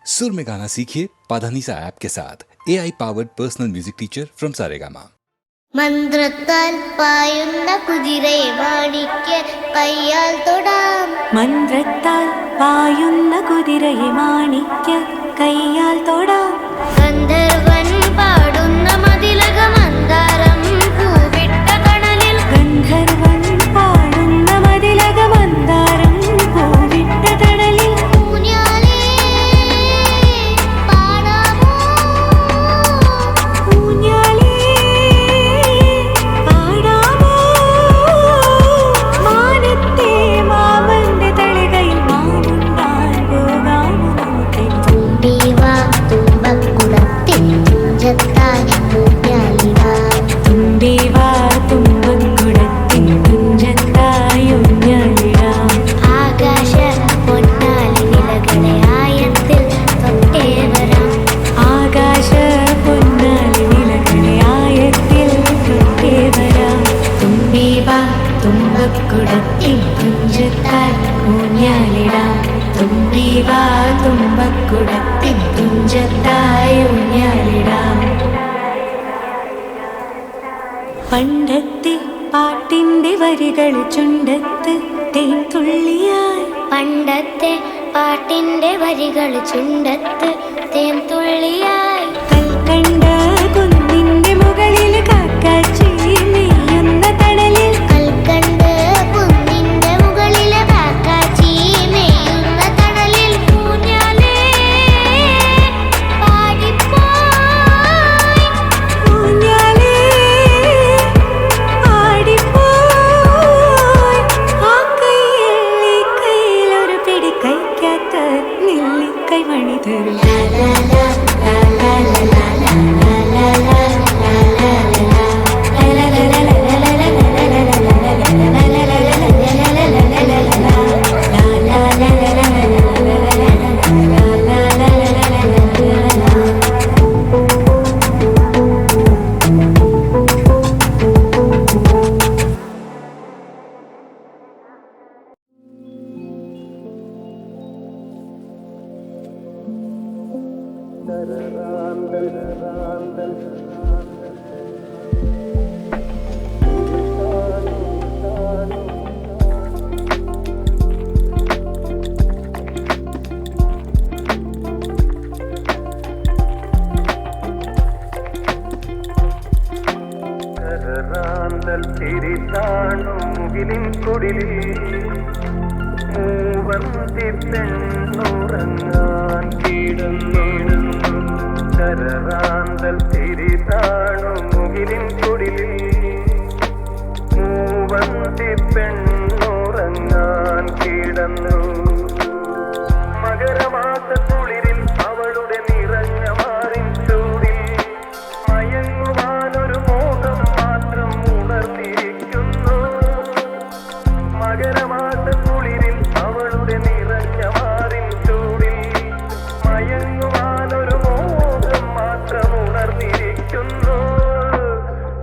सुर में गाना सीखिए पाधानीसा ऐप के साथ AI powered personal music teacher from Saregama. മന്ത്രത്താൽ പായുന്ന കുതിരയെ മാണിക്യ കയ്യാൽ തൊടാം. മന്ത്രത്താൽ പായുന്ന കുതിരയെ മാണിക്യ കയ്യാൽ തൊടാം. ഗന്ധർവൻ പാടുന്ന മതിലക മന്ദാരം പൂവിട്ട കടലിൽ. ഗന്ധർവൻ പാടുന്ന മതിലക മന്ദാരം പൂവിട്ട കടലിൽ. ഊഞ്ഞാലേ പാടാമോ, ഊഞ്ഞാലേ പാടാമോ. മാനത്തെ മാവന്റെ തളികയിൽ മാവുണ്ടാൻ പോകാമോ. തുമ്പി വാ തുമ്പക്കുളത്തിൽ തുഞ്ചത്തായി ഊഞ്ഞാലിടാം. തുമ്പി വാ തുമ്പക്കുടത്തിൻ തുഞ്ചത്തായി ഊഞ്ഞാലിടാം. ആകാശ പൊന്നാലി നിലകളെ ആയത്തിൽ തൊട്ടേ വരാം. ആകാശ പൊന്നാലി നിലകളെ ആയത്തിൽ തൊട്ടേ വരാം. തുമ്പി വാ തുമ്പക്കുടത്തിൻ തുഞ്ചത്തായി ഊഞ്ഞാലിടാം. തുമ്പി വാ തുമ്പക്കുടത്തിൻ തുഞ്ചത്തായി ഊഞ്ഞാലിടാം. പണ്ടത്തെ പാട്ടിന്റെ വരികൾ ചുണ്ടത്ത് തേൻ തുള്ളിയായി. പണ്ടത്തെ പാട്ടിന്റെ വരികൾ ചുണ്ടത്ത് തേൻ തുള്ളിയായി. കൽക്കണ്ട കുന്നിന്റെ മുകളിൽ കാക്കാച്ചി നെയ്യുന്ന തണലിൽ. കൽക്കണ്ട് കുന്നിന്റെ മുകളിലെ കാക്കാച്ചി മേയുന്ന തണലിൽ. ഊഞ്ഞാലേ പാടിപ്പോയി, ഊഞ്ഞാലേ ആടിപ്പോയി. ആ കയ്യിൽ ഈ കയ്യിലൊരു പിടി കൈക്കാത്ത നെല്ലിക്കൈ മണി തരും. റാന്തൽ തിരിത്താണു മുകിലിൻ കുടിലിൽ മൂവന്തി പെണ്ണുറങ്ങാൻ കിടന്നിടുന്നു. കരറാന്തൽ തിരിത്താണു മുകിലിൻ കുടിലിൽ മൂവന്തി പെണ്ണുറങ്ങാൻ കിടന്നു. മകരമാസ കുളിരിൽ അവളുടെ നിറഞ്ഞ മാറിൻ ചൂടിൽ മയങ്ങുവാനൊരു മോഹം മാത്രം ഉണർന്നിരിക്കുന്നു. മകരമാസ കുളിരിൽ അവളുടെ നിറഞ്ഞ മാറിൻ ചൂടിൽ മയങ്ങുവാനൊരു മോഹം മാത്രം ഉണർന്നിരിക്കുന്നു.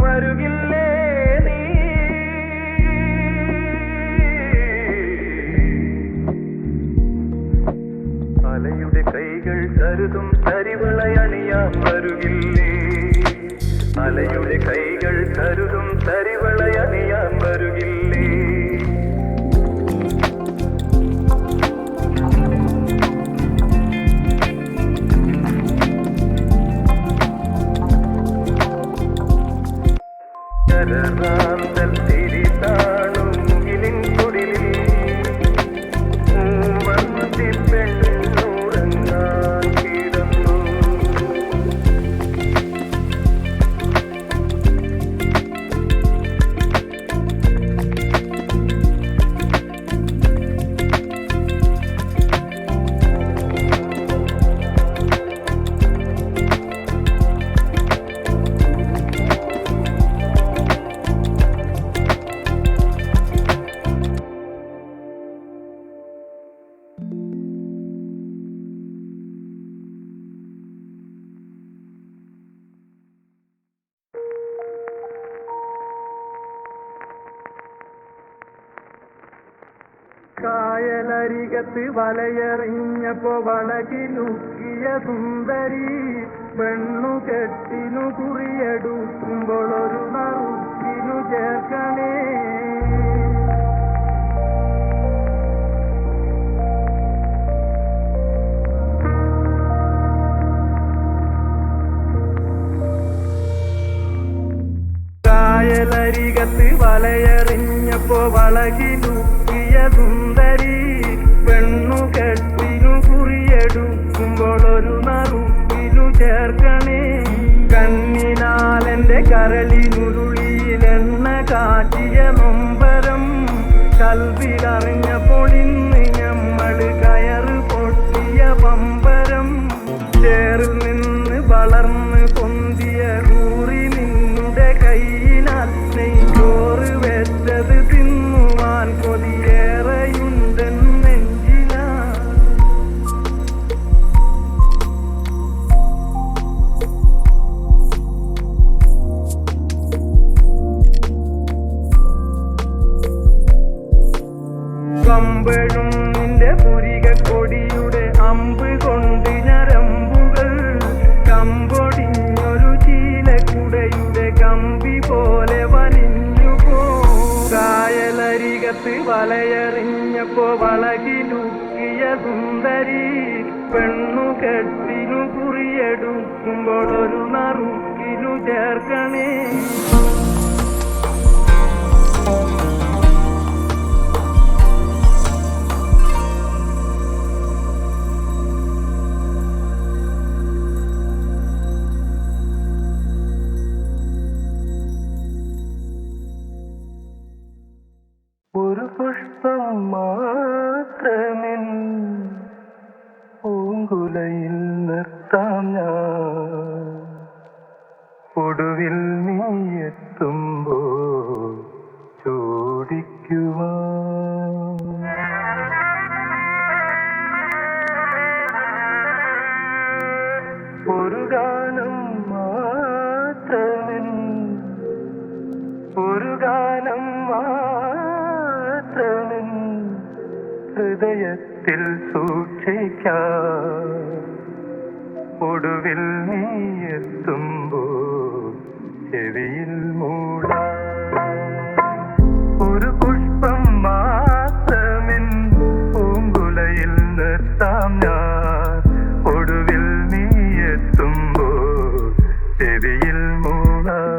വരുകില്ലേ നീ, അലയുടെ കൈകൾ കരുതും തരിവളയണിയാൻ വരുകില്ലേ. അലയുടെ കൈകൾ കരുതും തരിവളയണിയാൻ വരുകില്ലേ. കരറാന്തൽ തിരിതാണു മുകിലിൻ കുടിലിൽ മൂവന്തി പെണ്ണുറങ്ങാൻ കിടന്നു. കായലരികത്ത് വലയെറിഞ്ഞപ്പോ വളകിലുക്കിയ സുന്ദരി പെണ്ണുകെട്ടിനു കുറിയെടുക്കുമ്പോൾ ഒരു നറുക്കിനു ചേർക്കണേ. കായലരികത്ത് വലയെറിഞ്ഞപ്പോ വളകിലുക്കിയ സുന്ദരി പെണ്ണുകെട്ടിനു കുറിയെടുക്കുമ്പോൾ ഒരു നറുക്കിനു ചേർക്കണേ. കണ്ണിനാലെന്റെ കരളിനുരുളിയിലെണ്ണ കാറ്റിയ നൊമ്പരം കൽവിലറിഞ്ഞപ്പോൾ ഇന്ന് ഞമ്മള് കയറ് പൊട്ടിയ പമ്പരം. ചേറിൽ നിന്ന് വളർന്ന് പൊന്തിയ കൂറി നിന്നുടെ കൈയിനാൽ നെയ്ച്ചോറ് വെച്ചത് തിന്നുവാൻ കൊതിയേറെയുണ്ടെന്നെഞ്ചിനാ. കമ്പഴും നിന്റെ പുരിക കൊടിയുടെ അമ്പ് കൊണ്ട് ഞരമ്പുകൾ കമ്പൊടിഞ്ഞൊരു ചീലക്കുടയുടെ കമ്പി പോലെ വലിഞ്ഞു പോ. കായലരികത്ത് വലയെറിഞ്ഞപ്പോ വളകിലുക്കിയ സുന്ദരി പെണ്ണുകെട്ടിനു കുറിയെടുക്കുമ്പോൾ ഒരു നറുക്കിനു ചേർക്കണേ. ഒരു പുഷ്പം മാത്രമെൻ പൂങ്കുലയിൽ നിർത്താം ഞാൻ, ഒടുവിൽ നീ എത്തുമ്പോൾ ചോദിക്കുവാൻ. ഒരു ഗാനം മാത്രമെൻ ഒരു ഗാനം മാത്രമെൻ ഹൃദയത്തിൽ സൂക്ഷിക്കാം, ഒടുവിൽ നീ എത്തുമ്പോൾ ചെവിയിൽ മൂടാം. ഒരു പുഷ്പം മാത്രമെൻ പൂങ്കുലയിൽ നിർത്താം ഞാൻ, ഒടുവിൽ നീ എത്തുമ്പോൾ ചെവിയിൽ മൂടാം.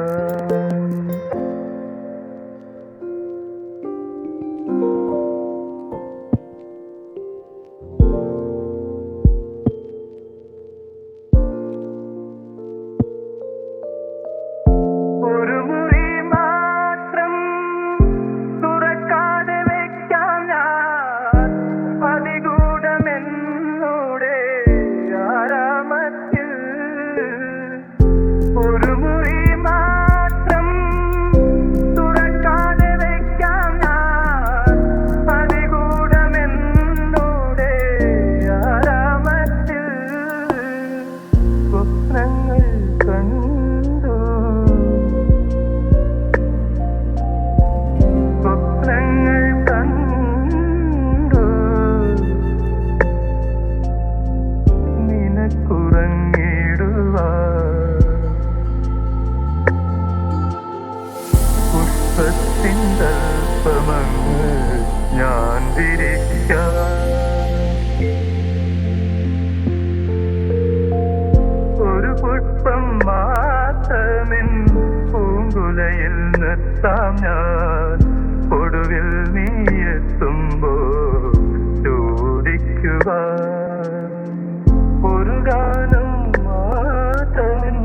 ഞാൻ ഒരു പുഷ്പം മാത്രമെൻ പൂങ്കുലയിൽ നിർത്താം ഞാൻ, ഒടുവിൽ നീ എത്തുമ്പോൾ ചോദിക്കുവാൻ. ഒരു ഗാനം മാത്രമെൻ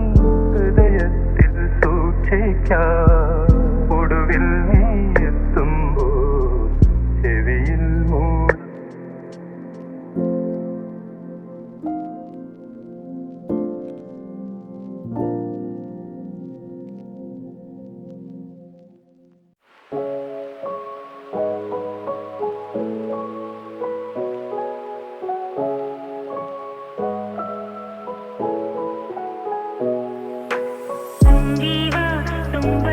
ഹൃദയത്തിൽ സൂക്ഷിക്കാം, ഒടുവിൽ നീ എത്തുമ്പോൾ ചെവിയിൽ മൂടും. സംഗീത തുമ്പ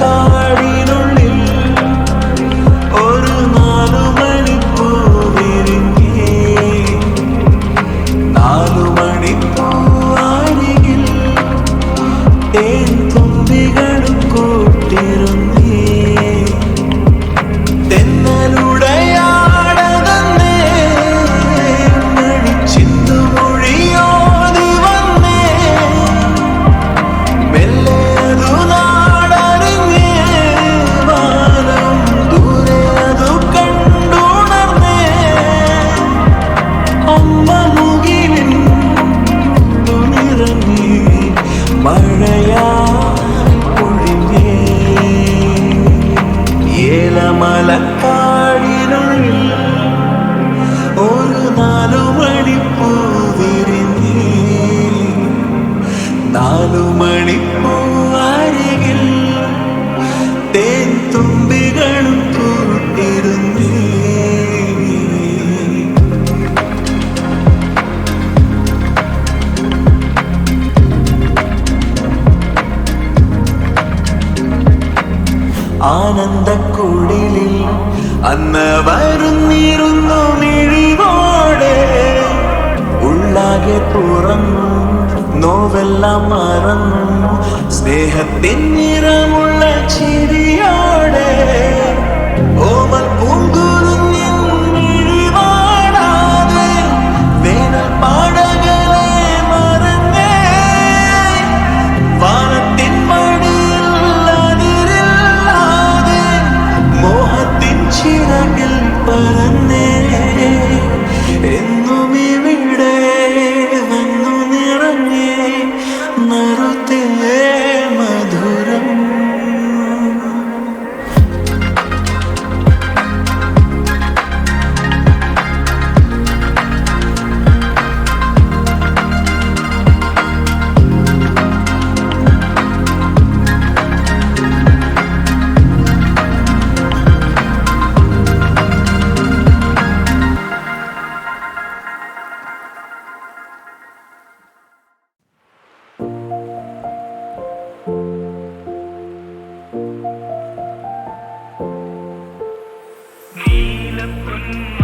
മലക്കാടിനുള്ളിൽ ഒരു 4 മണിപ്പൂ വിരിഞ്ഞേ 4 മണിപ്പൂ അരികിൽ തേൻ തുമ്പികളും കൂട്ടിരുന്നേ തെന്നലുടയാടതന്നേ മണിച്ചിന്തു മൊഴിയോതി വന്നേ മെല്ലെ മലക്കാടിനുള്ളിൽ ഒരു 4 മണിപ്പൂ വിരിഞ്ഞേ 4 മണിപ്പൂ അരികിൽ തേൻ തുമ്പികളും കൂട്ടിരുന്നേ ആനന്ദക്കുടിലിൽ അന്ന് വരുന്നിരുന്നു മിഴിവോടെ ഉള്ളാകെ തുറന്നു നോവെല്ലാം മറന്നു സ്നേഹത്തിൻ നിറമുള്ള ചിരിയോടെ ഓമൽ പൂങ്കുരുന്നിൻ മിഴിവാടാതെ വേനൽ പാടകളെ മറന്നേ വാനത്തിൻ മടിയിൽ മോഹത്തിൻ ചിറകിൽ പറന്നേ എന്നും ഇവിടെ വന്നു നിറഞ്ഞേ നറുത്തേ മധുരം നീലപ്പൊന്നു